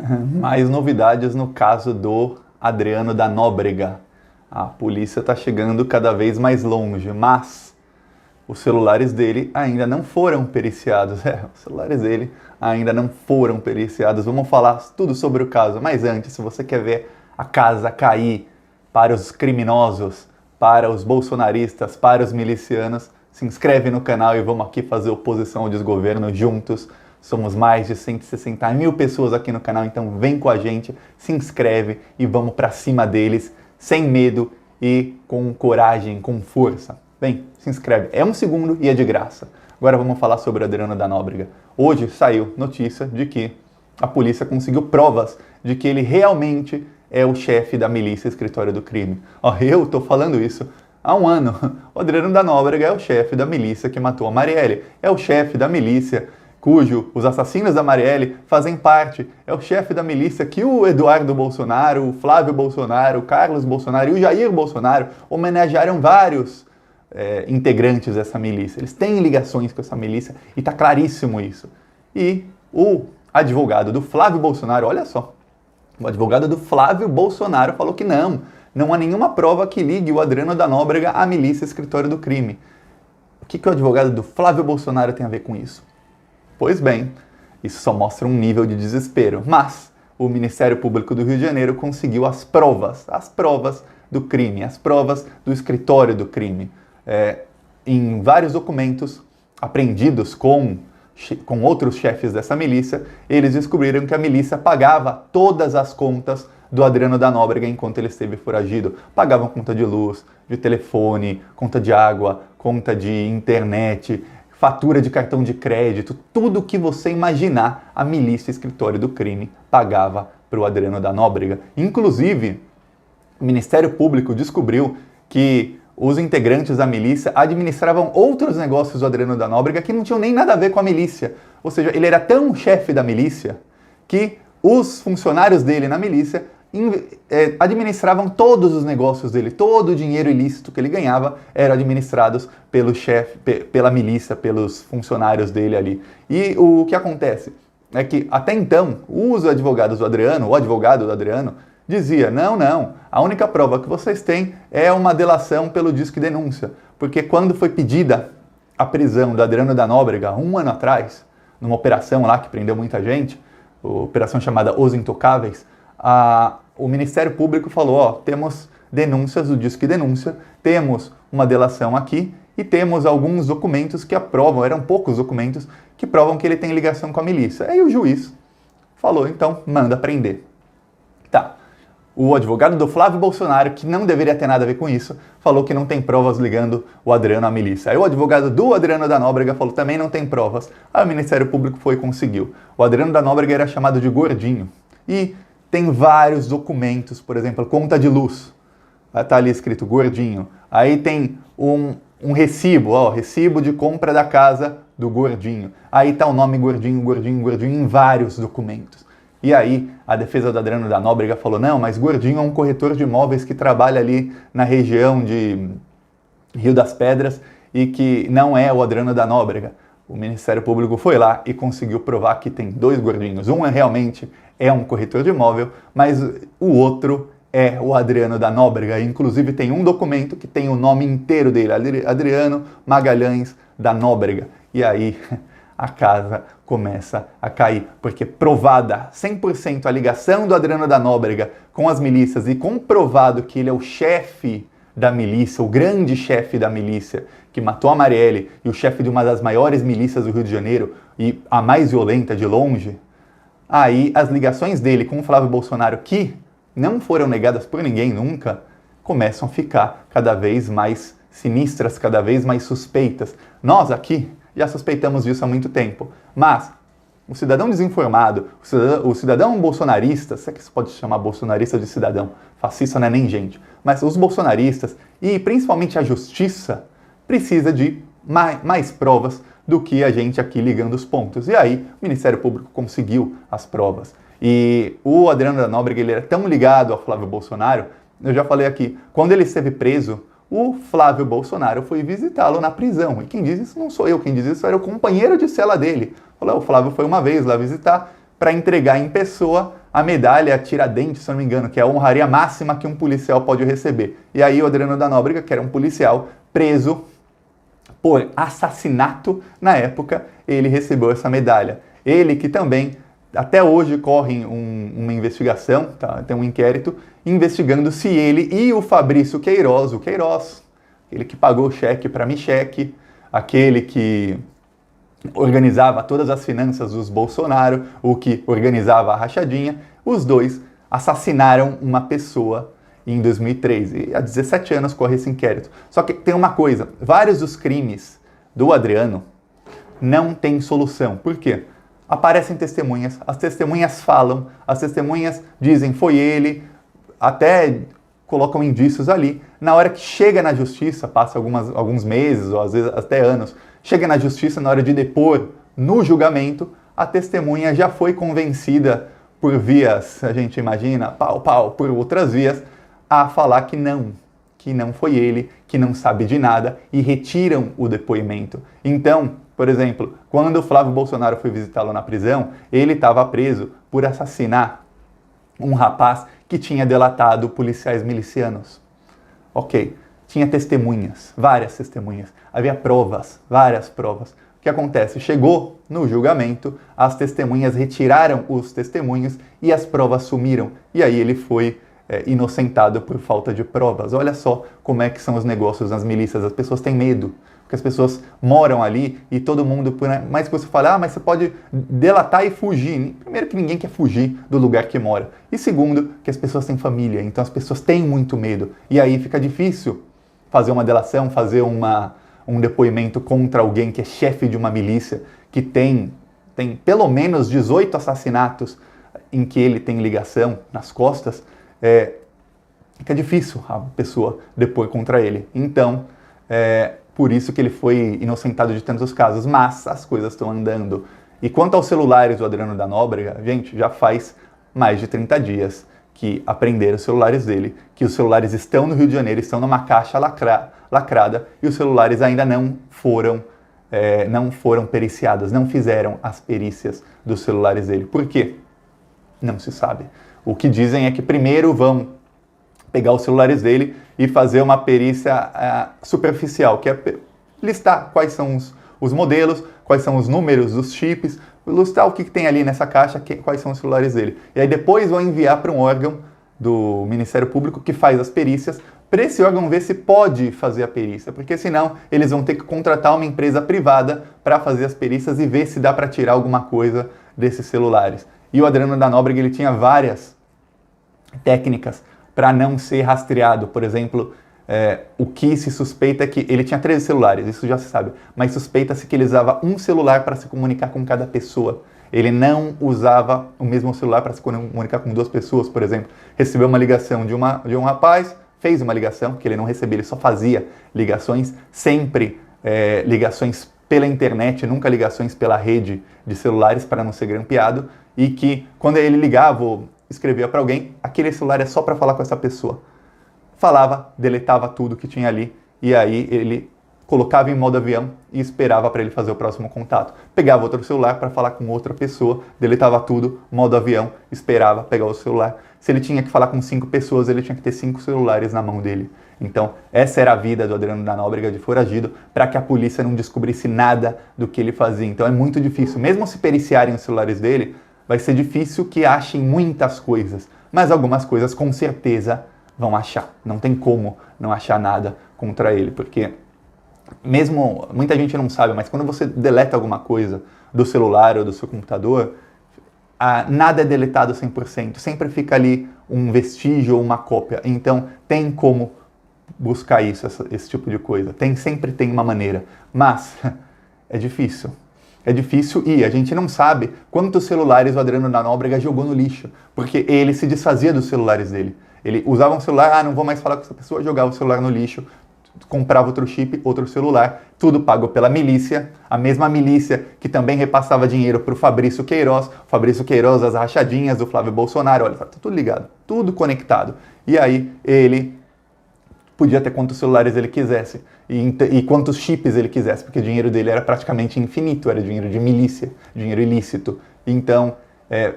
Mais novidades no caso do Adriano da Nóbrega. A polícia está chegando cada vez mais longe, mas os celulares dele ainda não foram periciados. Os celulares dele ainda não foram periciados. Vamos falar tudo sobre o caso, mas antes, se você quer ver a casa cair para os criminosos, para os bolsonaristas, para os milicianos, se inscreve no canal e vamos aqui fazer oposição ao desgoverno juntos. Somos mais de 160 mil pessoas aqui no canal, então vem com a gente, se inscreve e vamos para cima deles, sem medo e com coragem, com força. Vem, se inscreve. É 1 segundo e é de graça. Agora vamos falar sobre o Adriano da Nóbrega. Hoje saiu notícia de que a polícia conseguiu provas de que ele realmente é o chefe da milícia Escritório do Crime. Eu estou falando isso há um ano. O Adriano da Nóbrega é o chefe da milícia que matou a Marielle. É o chefe da milícia cujo os assassinos da Marielle fazem parte. É o chefe da milícia que o Eduardo Bolsonaro, o Flávio Bolsonaro, o Carlos Bolsonaro e o Jair Bolsonaro homenagearam vários integrantes dessa milícia. Eles têm ligações com essa milícia e está claríssimo isso. E o advogado do Flávio Bolsonaro, olha só, o advogado do Flávio Bolsonaro falou que não há nenhuma prova que ligue o Adriano da Nóbrega à milícia Escritório do Crime. O que o advogado do Flávio Bolsonaro tem a ver com isso? Pois bem, isso só mostra um nível de desespero, mas o Ministério Público do Rio de Janeiro conseguiu as provas do crime, as provas do Escritório do Crime. Em vários documentos apreendidos com outros chefes dessa milícia, eles descobriram que a milícia pagava todas as contas do Adriano da Nóbrega enquanto ele esteve foragido. Pagavam conta de luz, de telefone, conta de água, conta de internet, fatura de cartão de crédito, tudo que você imaginar, a milícia Escritório do Crime pagava para o Adriano da Nóbrega. Inclusive, o Ministério Público descobriu que os integrantes da milícia administravam outros negócios do Adriano da Nóbrega que não tinham nem nada a ver com a milícia. Ou seja, ele era tão chefe da milícia que os funcionários dele na milícia administravam todos os negócios dele, todo o dinheiro ilícito que ele ganhava eram administrados pelo chefe, pela milícia, pelos funcionários dele ali. E o que acontece é que até então os advogados do Adriano, o advogado do Adriano, dizia, não, a única prova que vocês têm é uma delação pelo disque denúncia, porque quando foi pedida a prisão do Adriano da Nóbrega, 1 ano atrás, numa operação lá que prendeu muita gente, operação chamada Os Intocáveis, o Ministério Público falou, temos denúncias do disque denúncia, temos uma delação aqui e temos alguns documentos que aprovam, eram poucos documentos, que provam que ele tem ligação com a milícia. Aí o juiz falou, então, manda prender. Tá. O advogado do Flávio Bolsonaro, que não deveria ter nada a ver com isso, falou que não tem provas ligando o Adriano à milícia. Aí o advogado do Adriano da Nóbrega falou também não tem provas. Aí o Ministério Público foi e conseguiu. O Adriano da Nóbrega era chamado de gordinho. E tem vários documentos, por exemplo, conta de luz. Está ali escrito gordinho. Aí tem um recibo, recibo de compra da casa do gordinho. Aí está o nome gordinho em vários documentos. E aí a defesa do Adriano da Nóbrega falou, não, mas Gordinho é um corretor de imóveis que trabalha ali na região de Rio das Pedras e que não é o Adriano da Nóbrega. O Ministério Público foi lá e conseguiu provar que tem 2 gordinhos. Um realmente é um corretor de imóvel, mas o outro é o Adriano da Nóbrega. Inclusive tem um documento que tem o nome inteiro dele, Adriano Magalhães da Nóbrega. E aí a casa começa a cair, porque provada 100% a ligação do Adriano da Nóbrega com as milícias e comprovado que ele é o chefe da milícia, o grande chefe da milícia que matou a Marielle e o chefe de uma das maiores milícias do Rio de Janeiro e a mais violenta de longe, aí as ligações dele com o Flávio Bolsonaro, que não foram negadas por ninguém nunca, começam a ficar cada vez mais sinistras, cada vez mais suspeitas. Nós aqui já suspeitamos disso há muito tempo, mas o cidadão desinformado, o cidadão bolsonarista, se é que se pode chamar bolsonarista de cidadão, fascista não é nem gente, mas os bolsonaristas e principalmente a justiça precisa de mais provas do que a gente aqui ligando os pontos. E aí o Ministério Público conseguiu as provas. E o Adriano da Nóbrega, ele era tão ligado ao Flávio Bolsonaro, eu já falei aqui, quando ele esteve preso, o Flávio Bolsonaro foi visitá-lo na prisão. E quem diz isso não sou eu, quem diz isso era o companheiro de cela dele. O Flávio foi uma vez lá visitar para entregar em pessoa a medalha Tiradentes, se não me engano, que é a honraria máxima que um policial pode receber. E aí o Adriano da Nóbrega, que era um policial preso por assassinato na época, ele recebeu essa medalha. Ele que também, até hoje, corre uma investigação, tá? Tem um inquérito, investigando se ele e o Fabrício Queiroz, o Queiroz, ele que pagou o cheque para Michele, aquele que organizava todas as finanças dos Bolsonaro, o que organizava a rachadinha, os dois assassinaram uma pessoa em 2003. E há 17 anos corre esse inquérito. Só que tem uma coisa, vários dos crimes do Adriano não têm solução. Por quê? Aparecem testemunhas, as testemunhas falam, as testemunhas dizem foi ele, até colocam indícios ali. Na hora que chega na justiça, passa alguns meses ou às vezes até anos, chega na justiça na hora de depor no julgamento, a testemunha já foi convencida por vias, a gente imagina, por outras vias, a falar que não foi ele, que não sabe de nada e retiram o depoimento. Então, por exemplo, quando o Flávio Bolsonaro foi visitá-lo na prisão, ele estava preso por assassinar um rapaz que tinha delatado policiais milicianos. Ok, tinha testemunhas, várias testemunhas, havia provas, várias provas. O que acontece? Chegou no julgamento, as testemunhas retiraram os testemunhos e as provas sumiram. E aí ele foi inocentado por falta de provas. Olha só como é que são os negócios nas milícias, as pessoas têm medo. Porque as pessoas moram ali e todo mundo... Mas que você fala, mas você pode delatar e fugir. Primeiro que ninguém quer fugir do lugar que mora. E segundo, que as pessoas têm família, então as pessoas têm muito medo. E aí fica difícil fazer uma delação, fazer um depoimento contra alguém que é chefe de uma milícia, que tem pelo menos 18 assassinatos em que ele tem ligação nas costas. Fica difícil a pessoa depor contra ele. Então, por isso que ele foi inocentado de tantos casos, mas as coisas estão andando. E quanto aos celulares do Adriano da Nóbrega, gente, já faz mais de 30 dias que apreenderam os celulares dele, que os celulares estão no Rio de Janeiro, estão numa caixa lacrada, e os celulares ainda não foram periciados, não fizeram as perícias dos celulares dele. Por quê? Não se sabe. O que dizem é que primeiro vão pegar os celulares dele e fazer uma perícia superficial, que é listar quais são os modelos, quais são os números dos chips, listar o que tem ali nessa caixa, quais são os celulares dele. E aí depois vão enviar para um órgão do Ministério Público que faz as perícias, para esse órgão ver se pode fazer a perícia, porque senão eles vão ter que contratar uma empresa privada para fazer as perícias e ver se dá para tirar alguma coisa desses celulares. E o Adriano da Nóbrega, ele tinha várias técnicas para não ser rastreado. Por exemplo, o que se suspeita é que ele tinha 13 celulares, isso já se sabe, mas suspeita-se que ele usava um celular para se comunicar com cada pessoa. Ele não usava o mesmo celular para se comunicar com duas pessoas, por exemplo. Recebeu uma ligação de um rapaz, fez uma ligação, que ele não recebia, ele só fazia ligações, sempre ligações pela internet, nunca ligações pela rede de celulares para não ser grampeado, e que quando ele ligava ou escrevia para alguém, aquele celular é só para falar com essa pessoa. Falava, deletava tudo que tinha ali, e aí ele colocava em modo avião e esperava para ele fazer o próximo contato. Pegava outro celular para falar com outra pessoa, deletava tudo, modo avião, esperava pegar o celular. Se ele tinha que falar com 5 pessoas, ele tinha que ter 5 celulares na mão dele. Então, essa era a vida do Adriano da Nóbrega de foragido, para que a polícia não descobrisse nada do que ele fazia. Então é muito difícil, mesmo se periciarem os celulares dele, vai ser difícil que achem muitas coisas, mas algumas coisas com certeza vão achar. Não tem como não achar nada contra ele, porque mesmo, muita gente não sabe, mas quando você deleta alguma coisa do celular ou do seu computador, nada é deletado 100%, sempre fica ali um vestígio ou uma cópia. Então tem como buscar esse tipo de coisa, sempre tem uma maneira, mas é difícil. É difícil e a gente não sabe quantos celulares o Adriano da Nóbrega jogou no lixo, porque ele se desfazia dos celulares dele. Ele usava um celular, não vou mais falar com essa pessoa, jogava o celular no lixo, comprava outro chip, outro celular, tudo pago pela milícia, a mesma milícia que também repassava dinheiro para o Fabrício Queiroz, as rachadinhas do Flávio Bolsonaro, olha, tá tudo ligado, tudo conectado. E aí ele podia ter quantos celulares ele quisesse e quantos chips ele quisesse, porque o dinheiro dele era praticamente infinito, era dinheiro de milícia, dinheiro ilícito. Então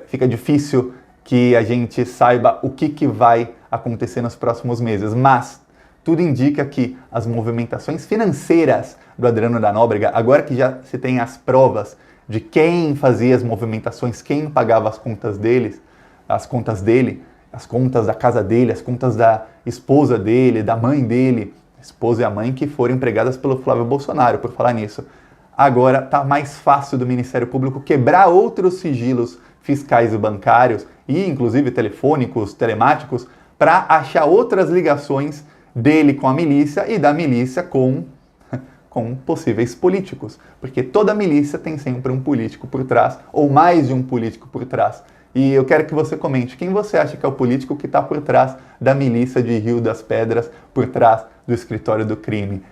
fica difícil que a gente saiba o que vai acontecer nos próximos meses, mas tudo indica que as movimentações financeiras do Adriano da Nóbrega, agora que já se tem as provas de quem fazia as movimentações, quem pagava as contas dele, as contas da casa dele, as contas da esposa dele, da mãe dele, a esposa e a mãe que foram empregadas pelo Flávio Bolsonaro, por falar nisso. Agora está mais fácil do Ministério Público quebrar outros sigilos fiscais e bancários, e inclusive telefônicos, telemáticos, para achar outras ligações dele com a milícia e da milícia com possíveis políticos. Porque toda milícia tem sempre um político por trás, ou mais de um político por trás. E eu quero que você comente quem você acha que é o político que está por trás da milícia de Rio das Pedras, por trás do escritório do crime.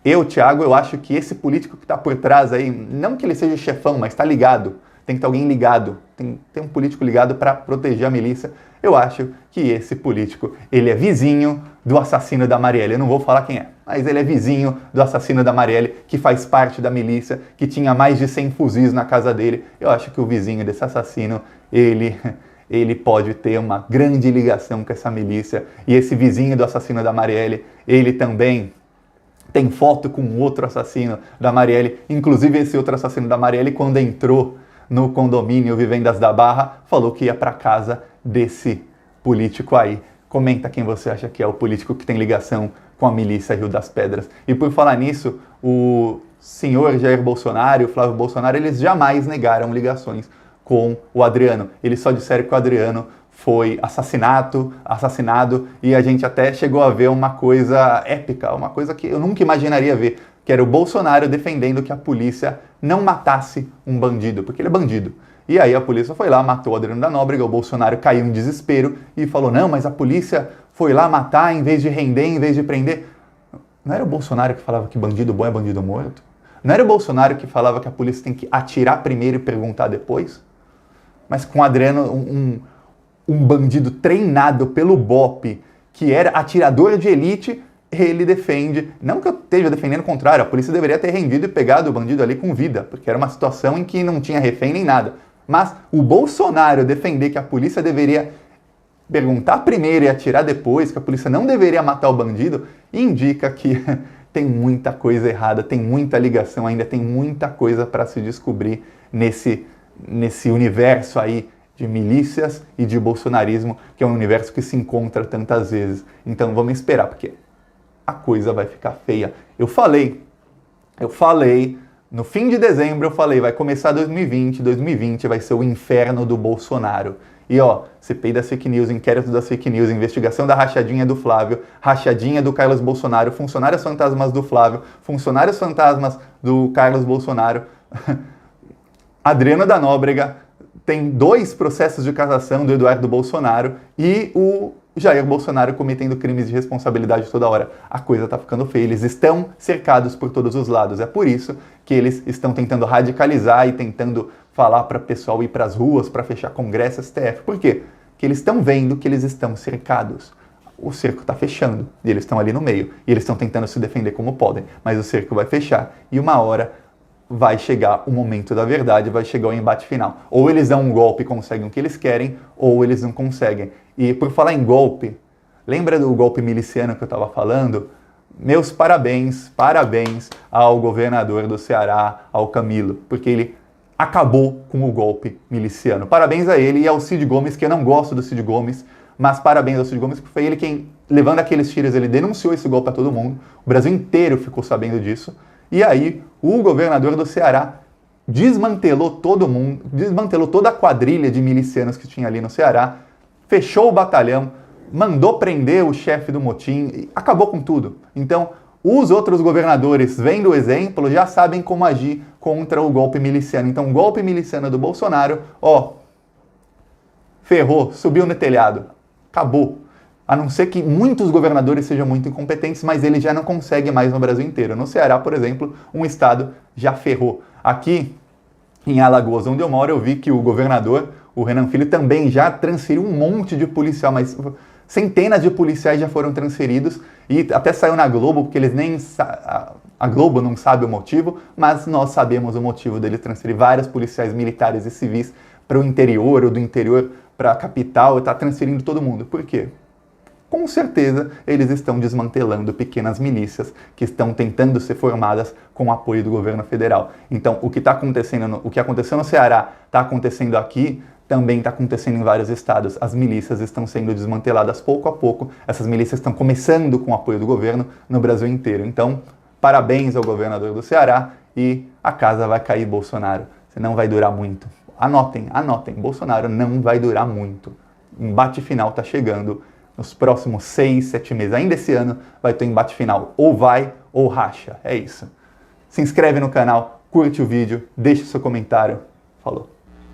Eu, Thiago, eu acho que esse político que está por trás aí, não que ele seja chefão, mas está ligado, tem que ter alguém ligado, tem um político ligado para proteger a milícia. Eu acho que esse político, ele é vizinho do assassino da Marielle. Eu não vou falar quem é, mas ele é vizinho do assassino da Marielle, que faz parte da milícia, que tinha mais de 100 fuzis na casa dele. Eu acho que o vizinho desse assassino, ele pode ter uma grande ligação com essa milícia. E esse vizinho do assassino da Marielle, ele também tem foto com outro assassino da Marielle. Inclusive esse outro assassino da Marielle, quando entrou no condomínio Vivendas da Barra, falou que ia para casa desse político aí. Comenta quem você acha que é o político que tem ligação com a milícia Rio das Pedras. E por falar nisso, o senhor Jair Bolsonaro e o Flávio Bolsonaro, eles jamais negaram ligações com o Adriano. Eles só disseram que o Adriano foi assassinado, e a gente até chegou a ver uma coisa épica, uma coisa que eu nunca imaginaria ver, que era o Bolsonaro defendendo que a polícia não matasse um bandido, porque ele é bandido. E aí a polícia foi lá, matou o Adriano da Nóbrega, o Bolsonaro caiu em desespero e falou, não, mas a polícia foi lá matar em vez de render, em vez de prender. Não era o Bolsonaro que falava que bandido bom é bandido morto? Não era o Bolsonaro que falava que a polícia tem que atirar primeiro e perguntar depois? Mas com o Adriano, um bandido treinado pelo BOPE, que era atirador de elite, ele defende, não que eu esteja defendendo o contrário, a polícia deveria ter rendido e pegado o bandido ali com vida, porque era uma situação em que não tinha refém nem nada. Mas o Bolsonaro defender que a polícia deveria perguntar primeiro e atirar depois, que a polícia não deveria matar o bandido, indica que tem muita coisa errada, tem muita ligação ainda, tem muita coisa para se descobrir nesse universo aí de milícias e de bolsonarismo, que é um universo que se encontra tantas vezes. Então vamos esperar, porque a coisa vai ficar feia. Eu falei, no fim de dezembro eu falei, vai começar 2020 vai ser o inferno do Bolsonaro. E ó, CPI das fake news, inquérito das fake news, investigação da rachadinha do Flávio, rachadinha do Carlos Bolsonaro, funcionários fantasmas do Flávio, funcionários fantasmas do Carlos Bolsonaro, Adriano da Nóbrega, tem 2 processos de cassação do Eduardo Bolsonaro e o Jair Bolsonaro cometendo crimes de responsabilidade toda hora. A coisa tá ficando feia, eles estão cercados por todos os lados. É por isso que eles estão tentando radicalizar e tentando falar para o pessoal ir para as ruas, para fechar congresso, STF. Por quê? Porque eles estão vendo que eles estão cercados. O cerco está fechando e eles estão ali no meio. E eles estão tentando se defender como podem. Mas o cerco vai fechar e uma hora vai chegar o momento da verdade, vai chegar o embate final. Ou eles dão um golpe e conseguem o que eles querem, ou eles não conseguem. E por falar em golpe, lembra do golpe miliciano que eu estava falando? Meus parabéns ao governador do Ceará, ao Camilo, porque ele acabou com o golpe miliciano. Parabéns a ele e ao Cid Gomes, que eu não gosto do Cid Gomes, mas parabéns ao Cid Gomes, porque foi ele quem, levando aqueles tiros, ele denunciou esse golpe a todo mundo. O Brasil inteiro ficou sabendo disso. E aí, o governador do Ceará desmantelou todo mundo, desmantelou toda a quadrilha de milicianos que tinha ali no Ceará, fechou o batalhão, mandou prender o chefe do motim, e acabou com tudo. Então, os outros governadores, vendo o exemplo, já sabem como agir contra o golpe miliciano. Então, o golpe miliciano do Bolsonaro, ferrou, subiu no telhado, acabou. A não ser que muitos governadores sejam muito incompetentes, mas ele já não consegue mais no Brasil inteiro. No Ceará, por exemplo, um estado já ferrou. Aqui, em Alagoas, onde eu moro, eu vi que o governador, o Renan Filho, também já transferiu um monte de policial, mas centenas de policiais já foram transferidos e até saiu na Globo, porque eles nem... A Globo não sabe o motivo, mas nós sabemos o motivo dele transferir vários policiais militares e civis para o interior ou do interior para a capital e está transferindo todo mundo. Por quê? Com certeza, eles estão desmantelando pequenas milícias que estão tentando ser formadas com o apoio do governo federal. Então, o que aconteceu no Ceará está acontecendo aqui, também está acontecendo em vários estados. As milícias estão sendo desmanteladas pouco a pouco. Essas milícias estão começando com o apoio do governo no Brasil inteiro. Então, parabéns ao governador do Ceará e a casa vai cair Bolsonaro. Você não vai durar muito. Anotem, Bolsonaro não vai durar muito. O embate final está chegando. Nos próximos 6, 7 meses, ainda esse ano, vai ter um embate final. Ou vai ou racha. É isso. Se inscreve no canal, curte o vídeo, deixa seu comentário. Falou.